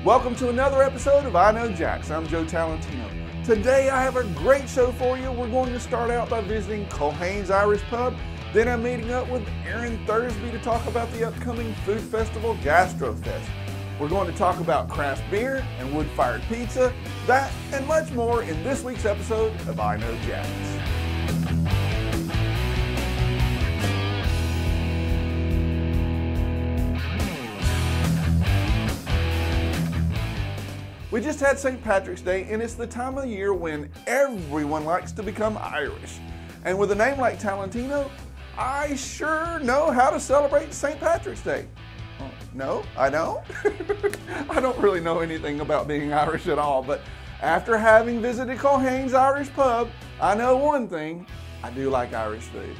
Welcome to another episode of iKnowJax. I'm Joe Talentino. Today I have a great show for you. We're going to start out by visiting Culhane's Irish Pub. Then I'm meeting up with Aaron Thursby to talk about the upcoming food festival, GastroFest. We're going to talk about craft beer and wood-fired pizza, that and much more in this week's episode of iKnowJax. We just had St. Patrick's Day, and it's the time of the year when everyone likes to become Irish. And with a name like Talentino, I sure know how to celebrate St. Patrick's Day. No, I don't. I don't really know anything about being Irish at all, but after having visited Culhane's Irish Pub, I know one thing: I do like Irish food.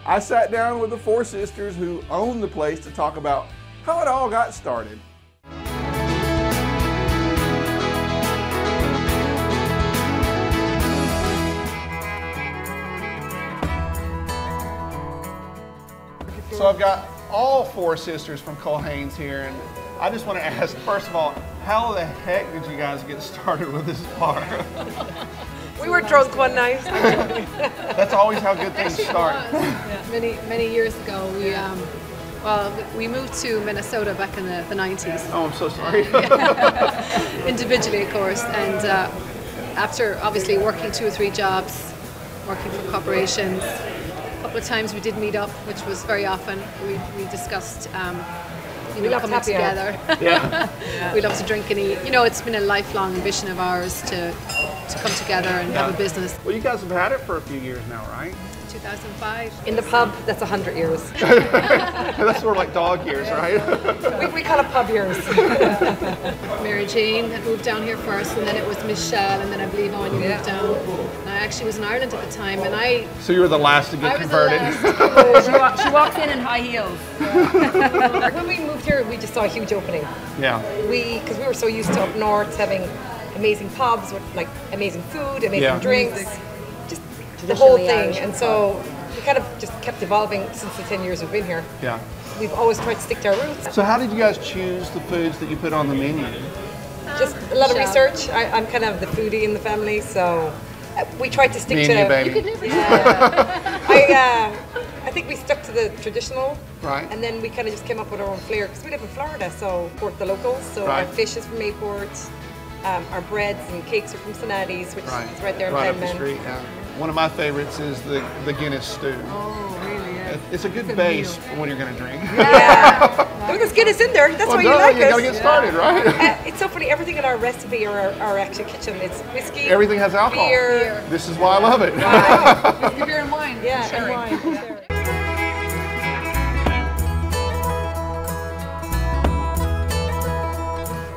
I sat down with the four sisters who own the place to talk about how it all got started. So I've got all four sisters from Culhane's here, and I just want to ask, first of all, how the heck did you guys get started with this bar? We were drunk one night. That's always how good things start. Many years ago, we moved to Minnesota back in the 90s. Oh, I'm so sorry. Individually, of course, and after obviously working 2 or 3 jobs, working for corporations, a couple of times we did meet up, which was very often. We discussed, coming together. Yeah. We love to drink and eat. You know, it's been a lifelong ambition of ours to come together and have a business. Well, you guys have had it for a few years now, right? 2005. In the pub, that's 100 years. That's sort of like dog years, right? we call it pub years. Mary Jane had moved down here first, and then it was Michelle, and then I believe Anya moved down. And I actually was in Ireland at the time, and I... So you were the last to get converted? She walks in high heels. When we moved here, we just saw a huge opening. Yeah. Because we were so used to up north having amazing pubs with like amazing food, amazing drinks. The whole thing, Irish, and so we kind of just kept evolving since the 10 years we've been here. Yeah. We've always tried to stick to our roots. So how did you guys choose the foods that you put on the menu? Just a lot of research. I'm kind of the foodie in the family, so we tried to stick Me to... and you, baby. You could never I think we stuck to the traditional, right? And then we kind of just came up with our own flair, because we live in Florida, so support the locals. So our fish is from Mayport, our breads and cakes are from Sonati's, which is right there in Right up Penman. the street, yeah. One of my favorites is the Guinness stew. Oh, really? Yeah. It's a good base for when you're going to drink. Yeah. There's Guinness in there. That's why you like it. You got to get started, right? It's so funny. Everything in our recipe or our actual kitchen, it's whiskey. Everything has alcohol. Beer. This is why I love it. Wow. Whiskey, beer, and wine. Yeah, and wine.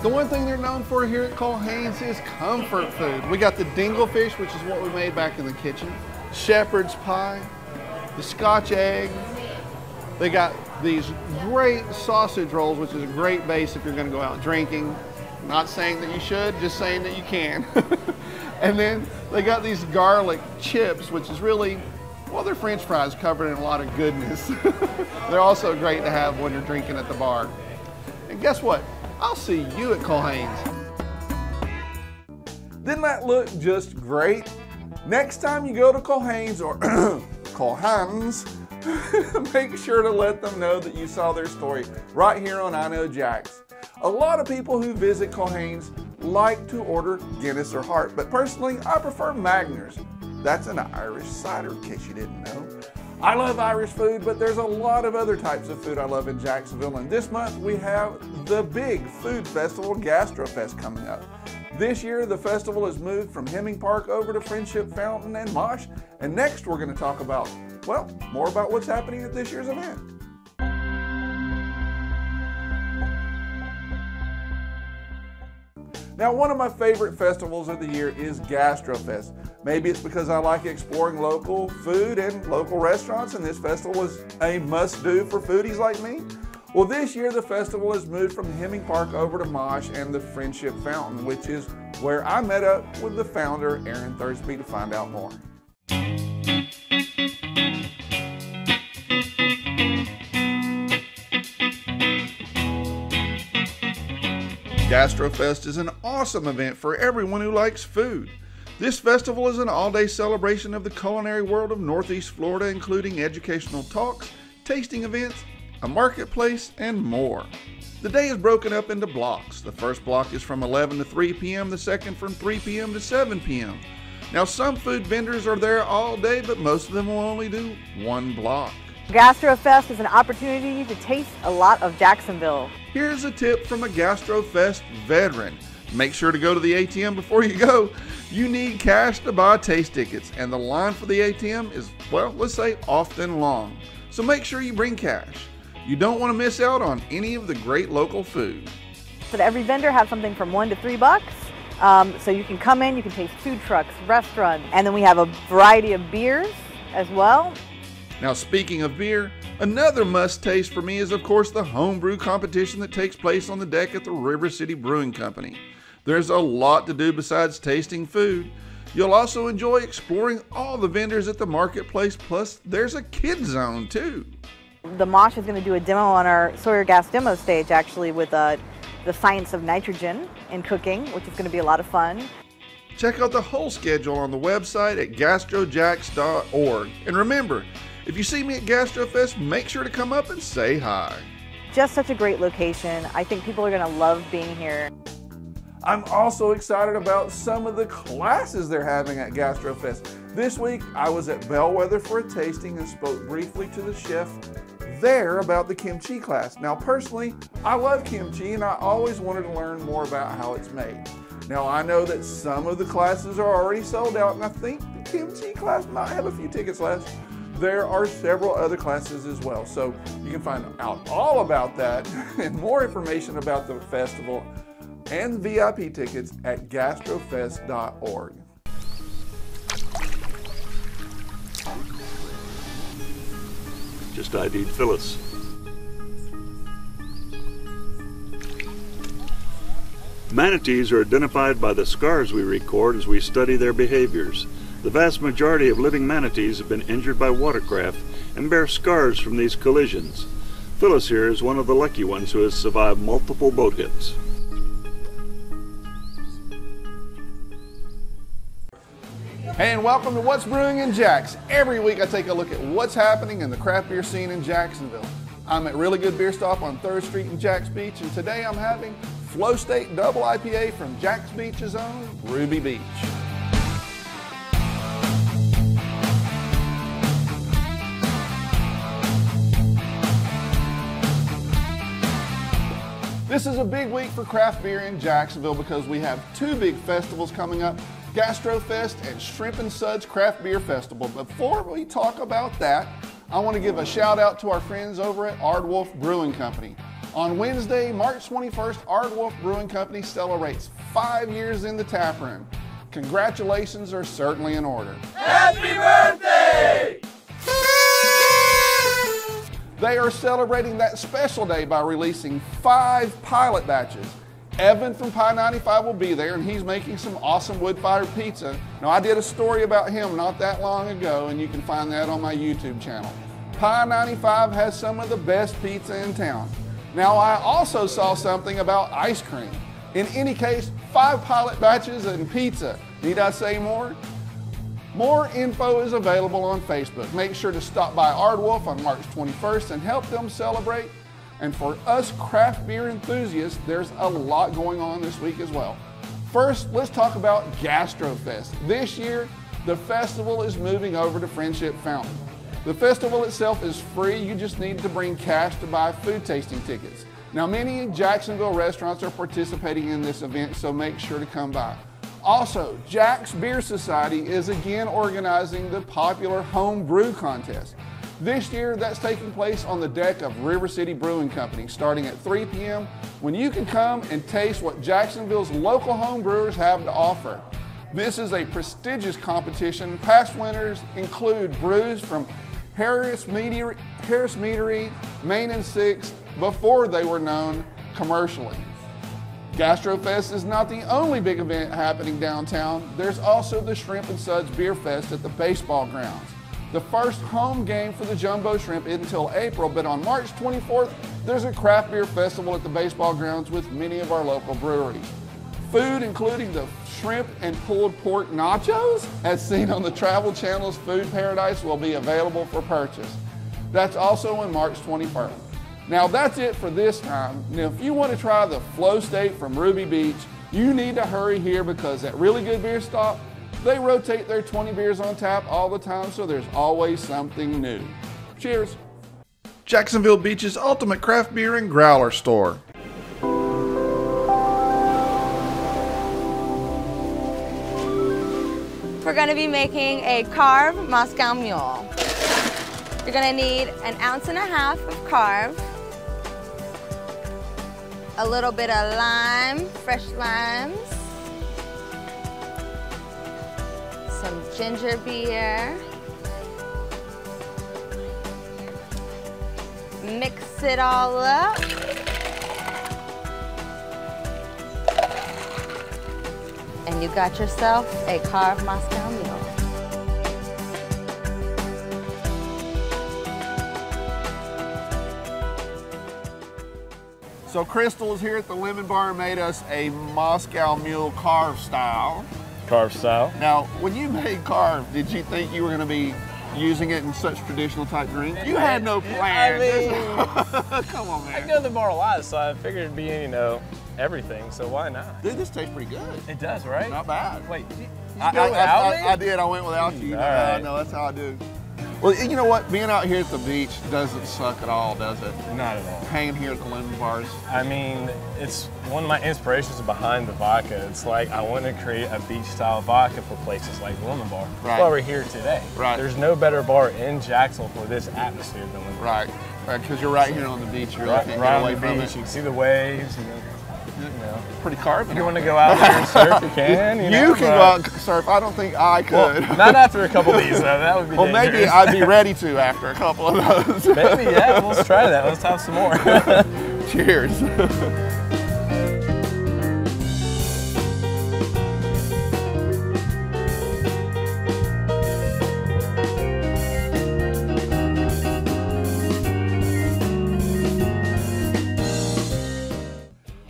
The one thing they're known for here at Culhane's is comfort food. We got the dinglefish, which is what we made back in the kitchen, shepherd's pie, the Scotch egg. They got these great sausage rolls, which is a great base if you're going to go out drinking. Not saying that you should, just saying that you can. And then they got these garlic chips, which is really, well, they're French fries covered in a lot of goodness. They're also great to have when you're drinking at the bar. And guess what? I'll see you at Culhane's. Didn't that look just great? Next time you go to Culhane's or Culhane's, make sure to let them know that you saw their story right here on iKnowJax. A lot of people who visit Culhane's like to order Guinness or Hart, but personally I prefer Magners. That's an Irish cider, in case you didn't know. I love Irish food, but there's a lot of other types of food I love in Jacksonville, and this month we have the big food festival, GastroFest, coming up. This year the festival has moved from Hemming Park over to Friendship Fountain and Mosh, and next we're going to talk about, well, more about what's happening at this year's event. Now, one of my favorite festivals of the year is GastroFest. Maybe it's because I like exploring local food and local restaurants, and this festival is a must-do for foodies like me. Well, this year the festival has moved from Hemming Park over to Mosh and the Friendship Fountain, which is where I met up with the founder, Aaron Thursby, to find out more. GastroFest is an awesome event for everyone who likes food. This festival is an all-day celebration of the culinary world of Northeast Florida, including educational talks, tasting events, a marketplace, and more. The day is broken up into blocks. The first block is from 11 to 3 p.m., the second from 3 p.m. to 7 p.m. Now, some food vendors are there all day, but most of them will only do one block. GastroFest is an opportunity to taste a lot of Jacksonville. Here's a tip from a GastroFest veteran. Make sure to go to the ATM before you go. You need cash to buy taste tickets, and the line for the ATM is, well, let's say often long. So make sure you bring cash. You don't want to miss out on any of the great local food. But every vendor has something from $1 to $3. So you can come in, you can taste food trucks, restaurants, and then we have a variety of beers as well. Now, speaking of beer, another must taste for me is of course the homebrew competition that takes place on the deck at the River City Brewing Company. There's a lot to do besides tasting food. You'll also enjoy exploring all the vendors at the marketplace, plus there's a kid zone too. The Mosh is going to do a demo on our Sawyer Gas demo stage actually with the science of nitrogen in cooking, which is going to be a lot of fun. Check out the whole schedule on the website at GastroJax.org. And remember, if you see me at GastroFest, make sure to come up and say hi. Just such a great location. I think people are going to love being here. I'm also excited about some of the classes they're having at GastroFest. This week, I was at Bellwether for a tasting and spoke briefly to the chef there about the kimchi class. Now, personally, I love kimchi and I always wanted to learn more about how it's made. Now, I know that some of the classes are already sold out, and I think the kimchi class might have a few tickets left. There are several other classes as well, so you can find out all about that and more information about the festival and VIP tickets at gastrofest.org. Just ID'd Phyllis. Manatees are identified by the scars we record as we study their behaviors. The vast majority of living manatees have been injured by watercraft and bear scars from these collisions. Phyllis here is one of the lucky ones who has survived multiple boat hits. Hey, and welcome to What's Brewing in Jax. Every week I take a look at what's happening in the craft beer scene in Jacksonville. I'm at Really Good Beer Stop on 3rd Street in Jax Beach, and today I'm having Flow State Double IPA from Jax Beach's own Ruby Beach. This is a big week for craft beer in Jacksonville because we have two big festivals coming up, GastroFest and Shrimp and Suds Craft Beer Festival. Before we talk about that, I want to give a shout out to our friends over at Aardwolf Brewing Company. On Wednesday, March 21st, Aardwolf Brewing Company celebrates 5 years in the tap room. Congratulations are certainly in order. Happy birthday! They are celebrating that special day by releasing 5 pilot batches. Evan from Pie 95 will be there, and he's making some awesome wood-fired pizza. Now, I did a story about him not that long ago, and you can find that on my YouTube channel. Pie 95 has some of the best pizza in town. Now, I also saw something about ice cream. In any case, 5 pilot batches and pizza. Need I say more? More info is available on Facebook. Make sure to stop by Aardwolf on March 21st and help them celebrate. And for us craft beer enthusiasts, there's a lot going on this week as well. First, let's talk about GastroFest. This year, the festival is moving over to Friendship Fountain. The festival itself is free. You just need to bring cash to buy food tasting tickets. Now, many Jacksonville restaurants are participating in this event, so make sure to come by. Also, Jax Beer Society is again organizing the popular home brew contest. This year, that's taking place on the deck of River City Brewing Company, starting at 3 p.m., when you can come and taste what Jacksonville's local home brewers have to offer. This is a prestigious competition. Past winners include brews from Harris Meadery, Main and Sixth, before they were known commercially. GastroFest is not the only big event happening downtown. There's also the Shrimp and Suds Beer Fest at the baseball grounds. The first home game for the Jumbo Shrimp isn't until April, but on March 24th, there's a craft beer festival at the baseball grounds with many of our local breweries. Food, including the shrimp and pulled pork nachos, as seen on the Travel Channel's Food Paradise, will be available for purchase. That's also on March 21st. Now that's it for this time. Now if you want to try the Flow State from Ruby Beach, you need to hurry here because at Really Good Beer Stop, they rotate their 20 beers on tap all the time, so there's always something new. Cheers. Jacksonville Beach's ultimate craft beer and growler store. We're going to be making a carved Moscow Mule. You're going to need 1.5 ounces of carve, a little bit of lime, fresh limes, some ginger beer, mix it all up, and you got yourself a carved Moscow Mule. So Crystal is here at the Lemon Bar and made us a Moscow Mule carve style. Carve style. Now, when you made carve, did you think you were going to be using it in such traditional type drinks? You had no plan. Come on, man. I go to the bar a lot, so I figured it'd be, you know, everything, so why not? Dude, this tastes pretty good. It does, right? Not bad. Wait, you go without me? I did. I went without you. All right. No, that's how I do. Well, you know what? Being out here at the beach doesn't suck at all, does it? Not at all. Hanging here at the Lemon Bars. I mean, it's one of my inspirations behind the vodka. It's like I want to create a beach-style vodka for places like the Lemon Bar. Right. That's why we're here today. Right. There's no better bar in Jacksonville for this atmosphere than Lemon Bar. Right. Right, because you're right here on the beach. You're Right, looking right away on the from beach. it. You can see the waves. You know. Pretty carved. If you want to go out there and surf, you can. You can go out and surf. I don't think I could. Well, not after a couple of these, though. That would be well, dangerous. maybe I'd be ready to after a couple of those. Maybe, yeah. Let's try that. Let's have some more. Cheers.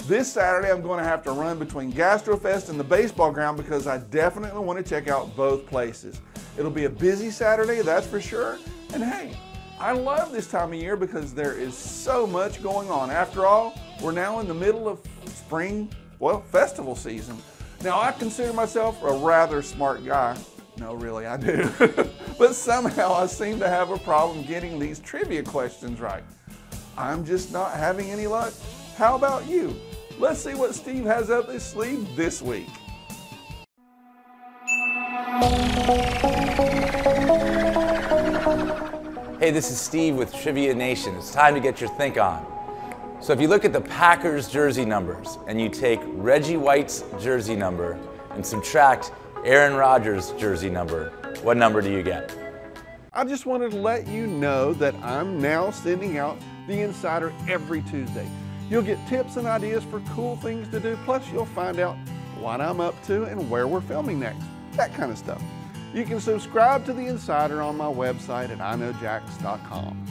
This Saturday, I'm going to have to run between GastroFest and the baseball ground because I definitely want to check out both places. It'll be a busy Saturday, that's for sure. And hey, I love this time of year because there is so much going on. After all, we're now in the middle of spring, well, festival season. Now, I consider myself a rather smart guy. No, really, I do. But somehow I seem to have a problem getting these trivia questions right. I'm just not having any luck. How about you? Let's see what Steve has up his sleeve this week. Hey, this is Steve with Trivia Nation. It's time to get your think on. So if you look at the Packers jersey numbers and you take Reggie White's jersey number and subtract Aaron Rodgers' jersey number, what number do you get? I just wanted to let you know that I'm now sending out the Insider every Tuesday. You'll get tips and ideas for cool things to do, plus you'll find out what I'm up to and where we're filming next, that kind of stuff. You can subscribe to the Insider on my website at iKnowJax.com.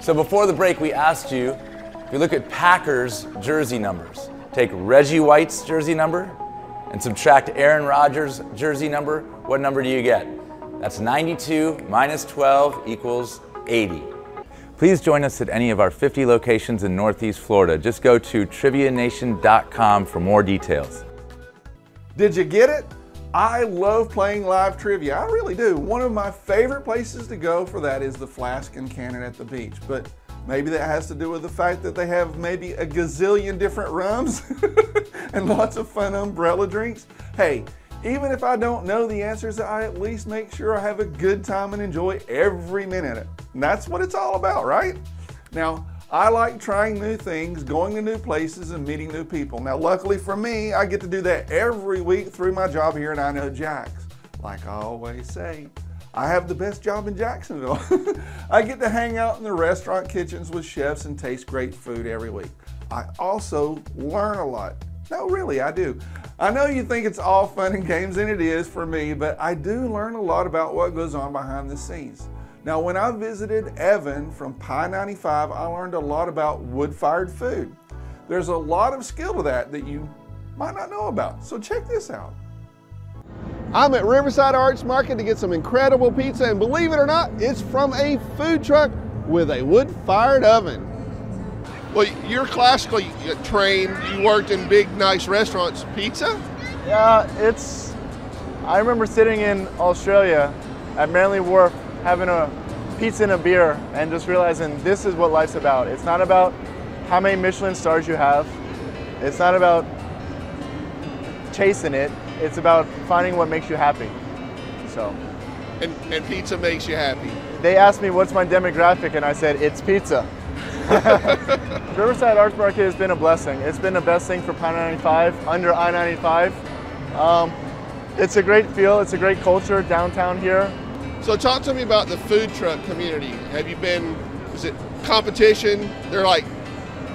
So before the break, we asked you, if you look at Packers jersey numbers, take Reggie White's jersey number and subtract Aaron Rodgers' jersey number, what number do you get? That's 92 minus 12 equals 80. Please join us at any of our 50 locations in Northeast Florida. Just go to trivianation.com for more details. Did you get it? I love playing live trivia. I really do. One of my favorite places to go for that is the Flask and Cannon at the beach. But maybe that has to do with the fact that they have maybe a gazillion different rums and lots of fun umbrella drinks. Hey, even if I don't know the answers, I at least make sure I have a good time and enjoy every minute of it. And that's what it's all about, right? Now, I like trying new things, going to new places, and meeting new people. Now, luckily for me, I get to do that every week through my job here at iKnowJax. Like I always say, I have the best job in Jacksonville. I get to hang out in the restaurant kitchens with chefs and taste great food every week. I also learn a lot. No, really, I do. I know you think it's all fun and games, and it is for me, but I do learn a lot about what goes on behind the scenes. Now, when I visited Evan from Pi 95, I learned a lot about wood-fired food. There's a lot of skill to that you might not know about, so check this out. I'm at Riverside Arts Market to get some incredible pizza, and believe it or not, it's from a food truck with a wood-fired oven. Well, you're classically trained, you worked in big, nice restaurants. Pizza? Yeah, I remember sitting in Australia at Manly Wharf having a pizza and a beer and just realizing this is what life's about. It's not about how many Michelin stars you have. It's not about chasing it. It's about finding what makes you happy. So. And pizza makes you happy. They asked me what's my demographic and I said, it's pizza. Riverside Arts Market has been a blessing. It's been the best thing for Pi 95, under I-95. It's a great feel, it's a great culture downtown here. So talk to me about the food truck community. Have you been, is it competition? They're like,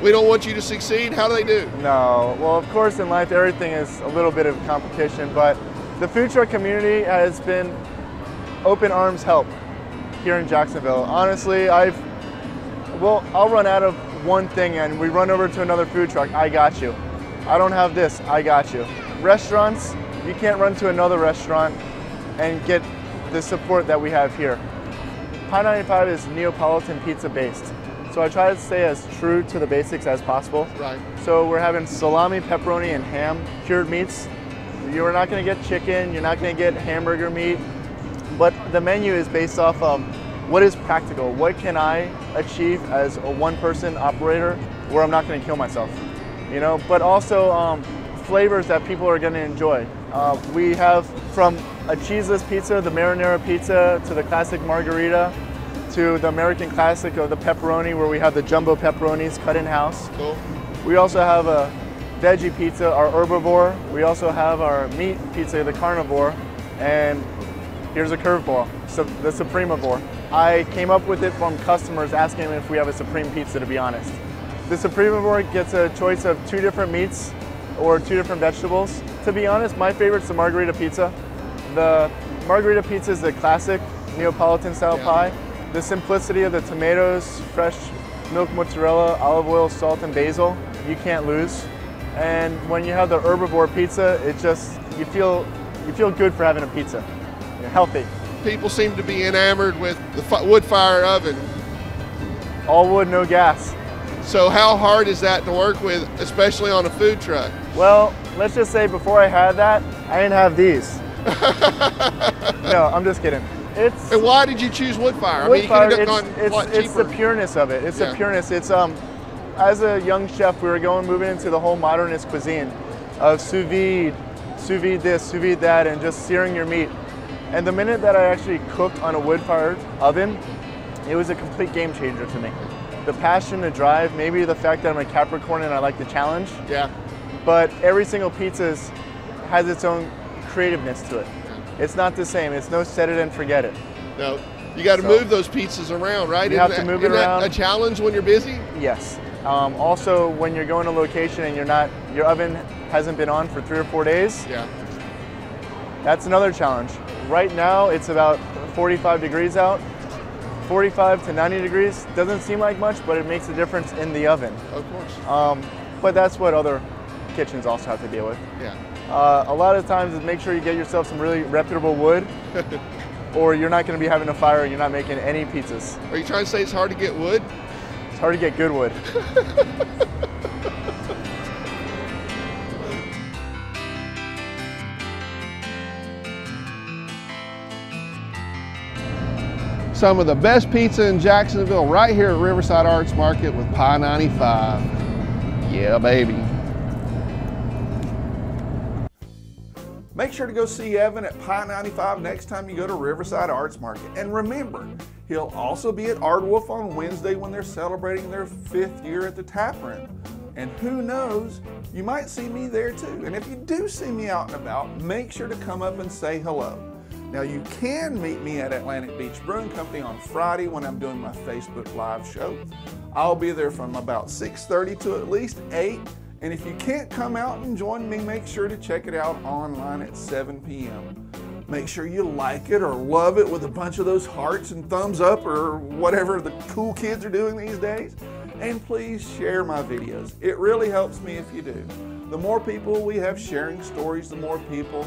we don't want you to succeed. How do they do? No, well, of course in life everything is a little bit of competition, but the food truck community has been open arms help here in Jacksonville. Honestly, I'll run out of one thing and we run over to another food truck. I got you. I don't have this. I got you. Restaurants, you can't run to another restaurant and get the support that we have here. Pi 95 is Neapolitan pizza based. So I try to stay as true to the basics as possible. Right. So we're having salami, pepperoni, and ham cured meats. You're not going to get chicken. You're not going to get hamburger meat. But the menu is based off of what is practical. What can I achieve as a one-person operator where I'm not going to kill myself? You know, but also flavors that people are going to enjoy. We have from a cheeseless pizza, the marinara pizza, to the classic margarita, to the American classic of the pepperoni, where we have the jumbo pepperonis cut in-house. Cool. We also have a veggie pizza, our herbivore. We also have our meat pizza, the carnivore. And here's a curveball, so the Supremivore. I came up with it from customers asking if we have a Supreme pizza, to be honest. The Supremivore gets a choice of 2 different meats or 2 different vegetables. To be honest, my favorite's the margarita pizza. The margarita pizza is the classic Neapolitan style pie. The simplicity of the tomatoes, fresh milk mozzarella, olive oil, salt, and basil, you can't lose. And when you have the herbivore pizza, it just, you feel good for having a pizza. You're healthy. People seem to be enamored with the wood-fire oven. All wood, no gas. So how hard is that to work with, especially on a food truck? Well, let's just say before I had that, I didn't have these. No, I'm just kidding. And why did you choose wood-fire? Wood fire, I mean, you could have gone a lot cheaper. It's the pureness of it. It's the pureness. It's as a young chef, we were moving into the whole modernist cuisine of sous vide this, sous vide that, and just searing your meat. And the minute that I actually cooked on a wood-fired oven, it was a complete game changer to me. The passion, the drive, maybe the fact that I'm a Capricorn and I like the challenge. Yeah. But every single pizza has its own creativeness to it. It's not the same. It's no set it and forget it. No. You got to move those pizzas around, right? You have to move it around. Isn't that a challenge when you're busy? Yes. Also, when you're going to location and your oven hasn't been on for 3 or 4 days. Yeah. That's another challenge. Right now, it's about 45 degrees out. 45 to 90 degrees doesn't seem like much, but it makes a difference in the oven. Of course. But that's what other kitchens also have to deal with. Yeah. A lot of times is make sure you get yourself some really reputable wood or you're not going to be having a fire and you're not making any pizzas. Are you trying to say it's hard to get wood? It's hard to get good wood. Some of the best pizza in Jacksonville right here at Riverside Arts Market with Pi 95. Yeah, baby. Make sure to go see Evan at Pi 95 next time you go to Riverside Arts Market. And remember, he'll also be at Art Wolf on Wednesday when they're celebrating their 5th year at the tap room. And who knows, you might see me there too. And if you do see me out and about, make sure to come up and say hello. Now you can meet me at Atlantic Beach Brewing Company on Friday when I'm doing my Facebook Live show. I'll be there from about 6:30 to at least 8, And if you can't come out and join me, make sure to check it out online at 7 p.m. Make sure you like it or love it with a bunch of those hearts and thumbs up or whatever the cool kids are doing these days. And please share my videos. It really helps me if you do. The more people we have sharing stories, the more people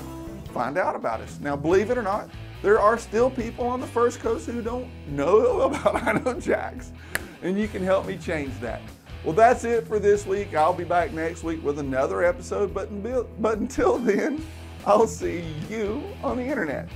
find out about us. Now, believe it or not, there are still people on the First Coast who don't know about iKnowJax, and you can help me change that. Well, that's it for this week. I'll be back next week with another episode, but until then, I'll see you on the internet.